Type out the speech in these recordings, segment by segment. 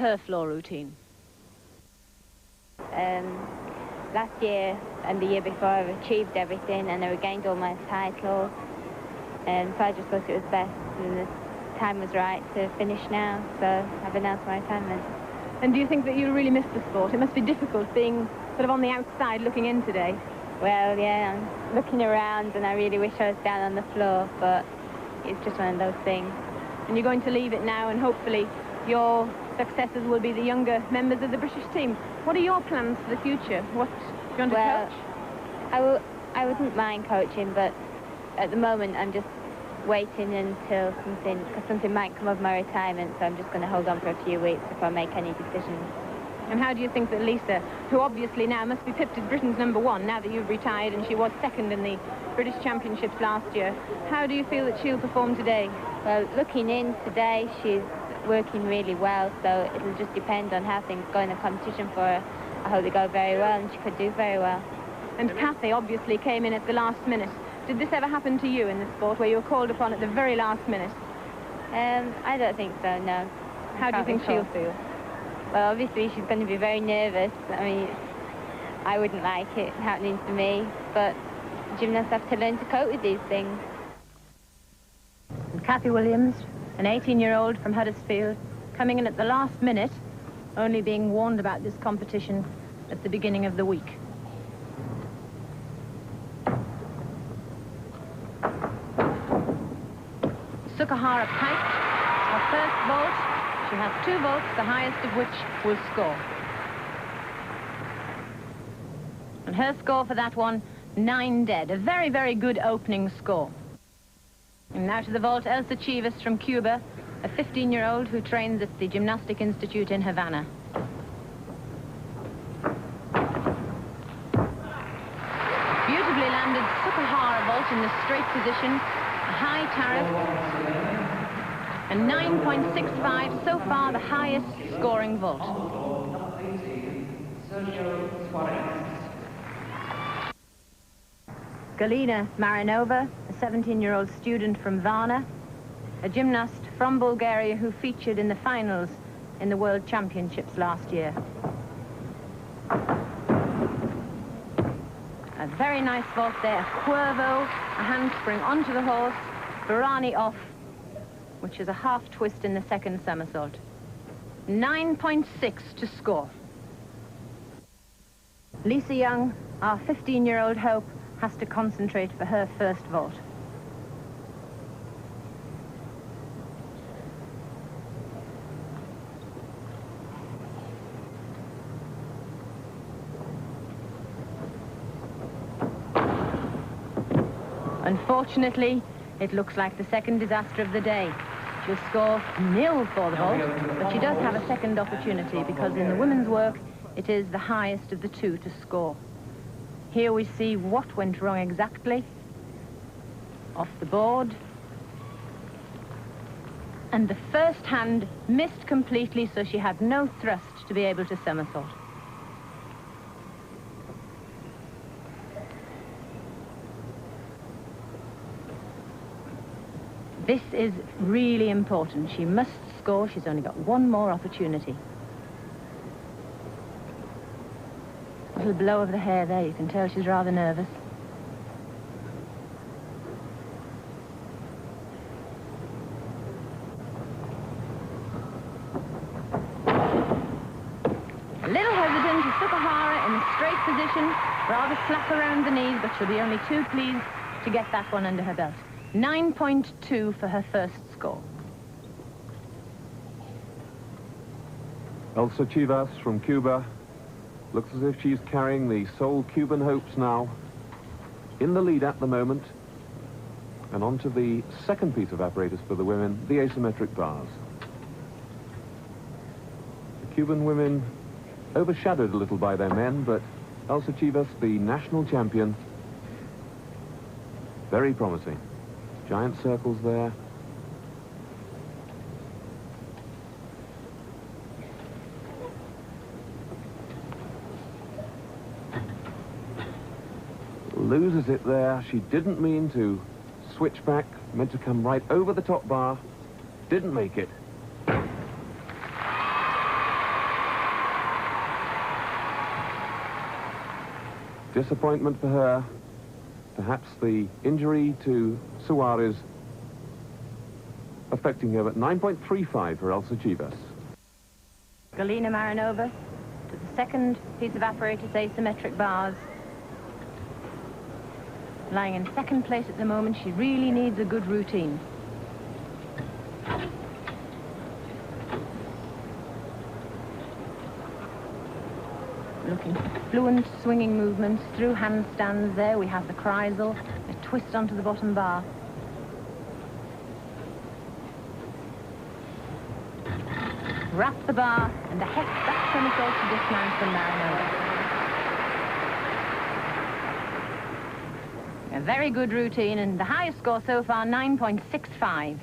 her floor routine? Last year and the year before I've achieved everything and I regained all my titles, and so I just thought it was best and the time was right to finish now, so I've announced my retirement. And do you think that you really miss the sport? It must be difficult being sort of on the outside looking in today. Well, yeah, I'm looking around and I really wish I was down on the floor, but it's just one of those things. And you're going to leave it now, and hopefully your successors will be the younger members of the British team. What are your plans for the future? What do you want to coach? I wouldn't mind coaching, but at the moment I'm just waiting until something might come of my retirement, so I'm just going to hold on for a few weeks before I make any decisions. And how do you think that Lisa, who obviously now must be pipped as Britain's #1 now that you've retired, and she was second in the British Championships last year, how do you feel that she'll perform today? Well, looking in today, she's working really well, so it'll just depend on how things go in the competition for her. I hope they go very well, and she could do very well. And Kathy obviously came in at the last minute. Did this ever happen to you in the sport, where you were called upon at the very last minute? I don't think so, no. How do you think she'll feel? Well, obviously she's going to be very nervous. I mean, I wouldn't like it happening to me, but gymnasts have to learn to cope with these things. And Kathy Williams, an 18-year-old from Huddersfield, coming in at the last minute, only being warned about this competition at the beginning of the week. Sukahara piked her first vault. She has 2 vaults, the highest of which will score. And her score for that one, 9 dead. A very, very good opening score. And now to the vault, Elsa Chivas from Cuba, a 15-year-old who trains at the Gymnastics Institute in Havana. Beautifully landed Sukahara vault in the straight position, a high tariff, and 9.65, so far the highest scoring vault. Galina Marinova, a 17-year-old student from Varna, a gymnast from Bulgaria who featured in the finals in the World Championships last year. A very nice vault there, a Cuervo, a handspring onto the horse, Barani off, which is a half twist in the second somersault. 9.6 to score. Lisa Young, our 15-year-old hope, has to concentrate for her first vault. Unfortunately, it looks like the second disaster of the day. She'll score 0 for the vault, but she does have a second opportunity because in the women's work, it is the highest of the 2 to score. Here we see what went wrong exactly. Off the board. And the first hand missed completely, so she had no thrust to be able to somersault. This is really important. She must score. She's only got 1 more opportunity. A little blow of the hair there. You can tell she's rather nervous. A little hesitant to Sukahara in a straight position. Rather flat around the knees, but she'll be only too pleased to get that one under her belt. 9.2 for her first score. Elsa Chivas from Cuba looks as if she's carrying the sole Cuban hopes now. In the lead at the moment. And on to the second piece of apparatus for the women, the asymmetric bars. The Cuban women overshadowed a little by their men, but Elsa Chivas, the national champion, very promising. Giant circles there. Loses it there. She didn't mean to switch back, meant to come right over the top bar. Didn't make it. Disappointment for her. Perhaps the injury to Suarez affecting her, but 9.35 for Elsa Chivas. Galina Marinova to the second piece of apparatus, asymmetric bars. Lying in second place at the moment, she really needs a good routine. Looking for fluent swinging movements through handstands there. We have the Kreisel, a twist onto the bottom bar. Wrap the bar and a hex back somersault to dismount from Marinova. A very good routine, and the highest score so far, 9.65.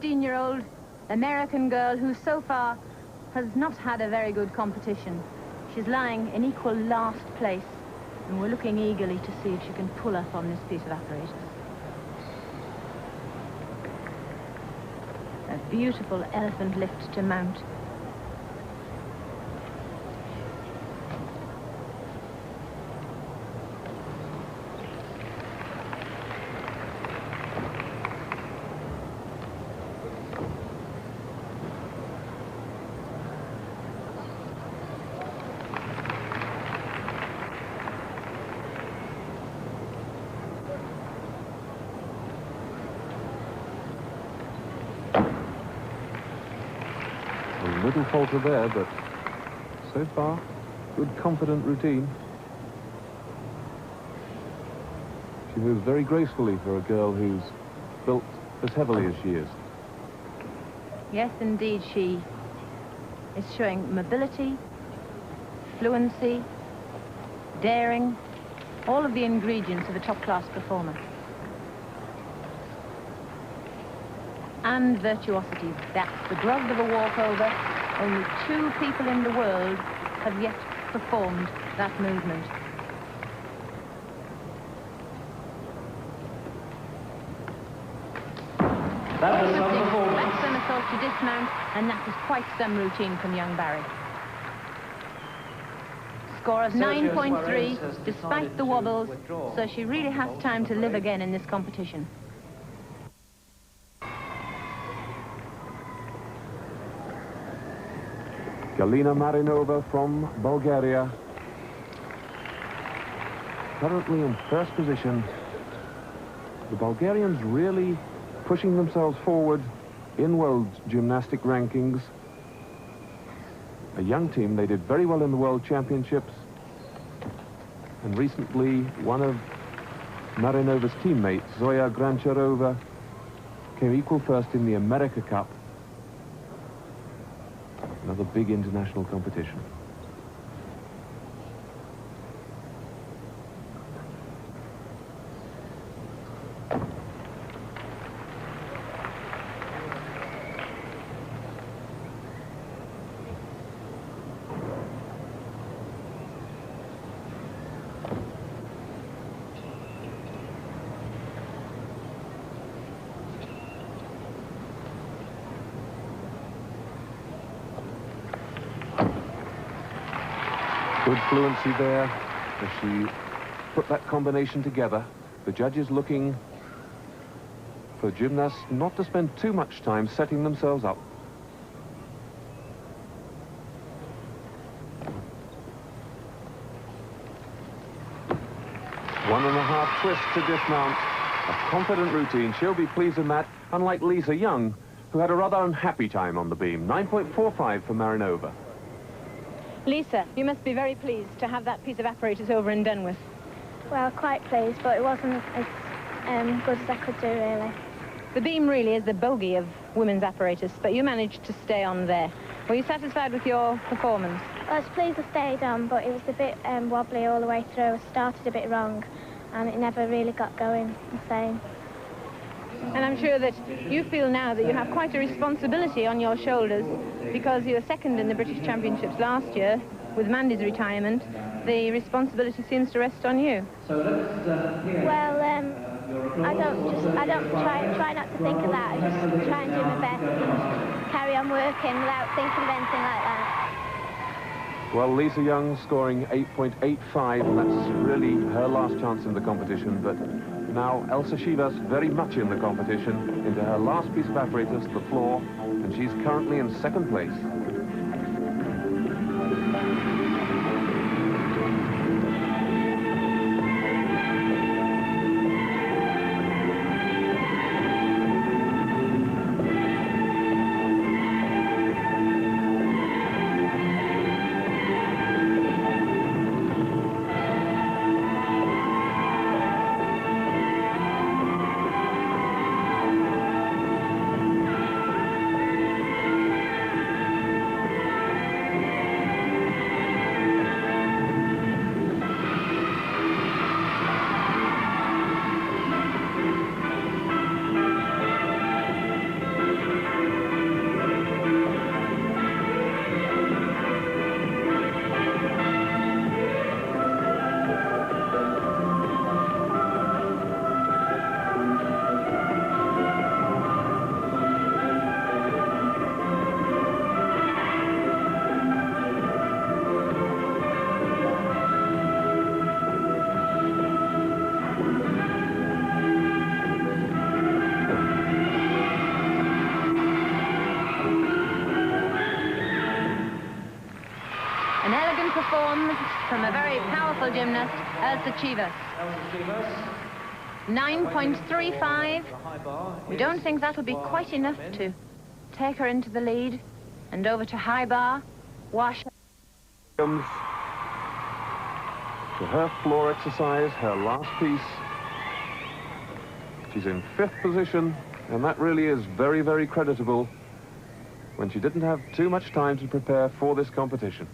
Year-old American girl who so far has not had a very good competition. She's lying in equal last place, and we're looking eagerly to see if she can pull up on this piece of apparatus. A beautiful elephant lift to mount. A little falter there, but so far, good confident routine. She moves very gracefully for a girl who's built as heavily as she is. Yes, indeed, she is showing mobility, fluency, daring, all of the ingredients of a top-class performer. And virtuosity. That's the grub of a walkover. Only 2 people in the world have yet performed that movement. That was some performance. Back somersault to dismount, and that is quite some routine from young Barry. Score of 9.3, despite the wobbles, so she really has time to live again in this competition. Galina Marinova from Bulgaria, currently in first position. The Bulgarians really pushing themselves forward in world gymnastic rankings. A young team, they did very well in the World Championships, and recently one of Marinova's teammates, Zoya Grancharova, came equal first in the America Cup. Another big international competition. Good fluency there as she put that combination together. The judges looking for gymnasts not to spend too much time setting themselves up. One and a half twist to dismount. A confident routine. She'll be pleased with that, unlike Lisa Young, who had a rather unhappy time on the beam. 9.45 for Marinova. Lisa, you must be very pleased to have that piece of apparatus over and done with. Well, quite pleased, but it wasn't as good as I could do, really. The beam really is the bogey of women's apparatus, but you managed to stay on there. Were you satisfied with your performance? I was pleased I stayed on, but it was a bit wobbly all the way through. I started a bit wrong, and it never really got going the same. And I'm sure that you feel now that you have quite a responsibility on your shoulders, because you were second in the British Championships last year. With Mandy's retirement, the responsibility seems to rest on you. Well, I don't try not to think of that. I just try and do my best and carry on working without thinking of anything like that. Well, Lisa Young scoring 8.85. That's really her last chance in the competition. But now Elsa Shivas very much in the competition into her last piece of apparatus, the floor, and she's currently in second place. An elegant performance from a very powerful gymnast, Elsa Shivas. 9.35. We don't think that'll be quite enough to take her into the lead. And over to high bar, wash. Comes to her floor exercise, her last piece. She's in 5th position, and that really is very, very creditable when she didn't have too much time to prepare for this competition.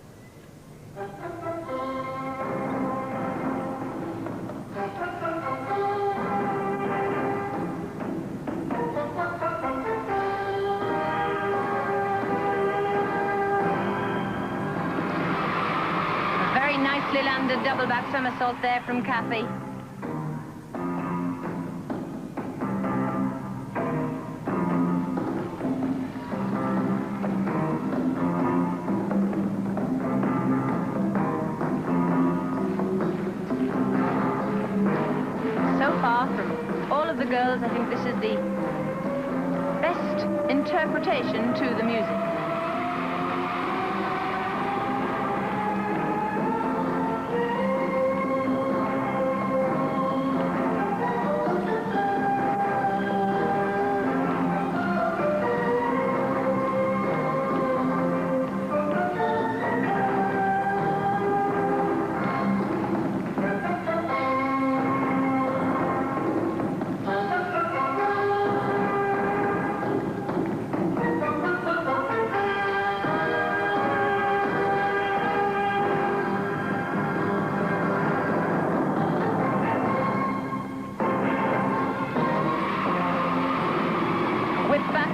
Nicely landed double back somersault there from Kathy. So far from all of the girls, I think this is the best interpretation to the music.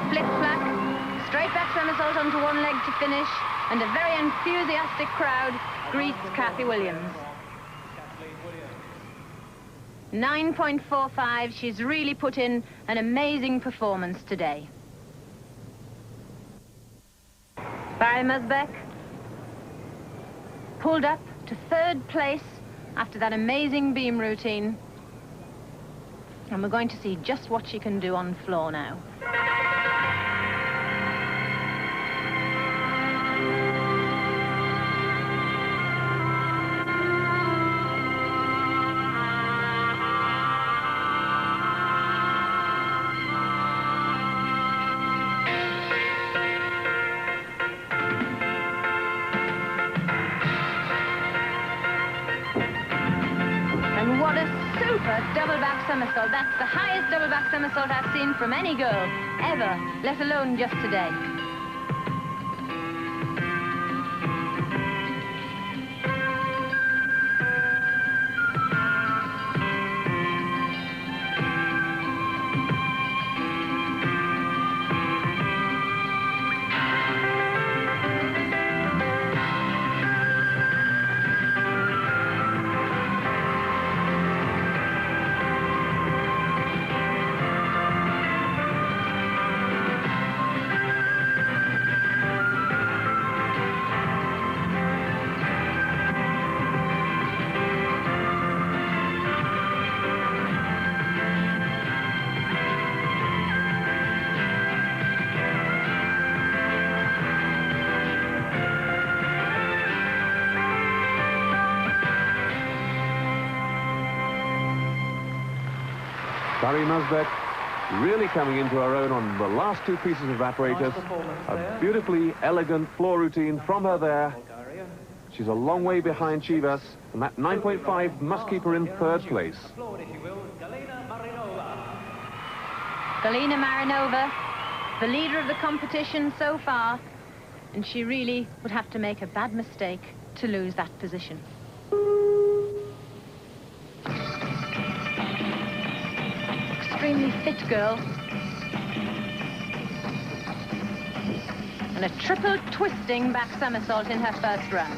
Flick-flack, straight back somersault onto one leg to finish, and a very enthusiastic crowd greets Kathy Williams. 9.45, she's really put in an amazing performance today. Barry Musbeck pulled up to 3rd place after that amazing beam routine. And we're going to see just what she can do on floor now. And what a super double back somersault. That's the highest double back somersault I've seen from any girl ever, let alone just today. Sari Mazbek really coming into her own on the last two pieces of apparatus. A beautifully elegant floor routine from her there. She's a long way behind Chivas, and that 9.5 must keep her in third place. Galina Marinova, the leader of the competition so far, and she really would have to make a bad mistake to lose that position. Extremely fit girl. And a triple twisting back somersault in her first run.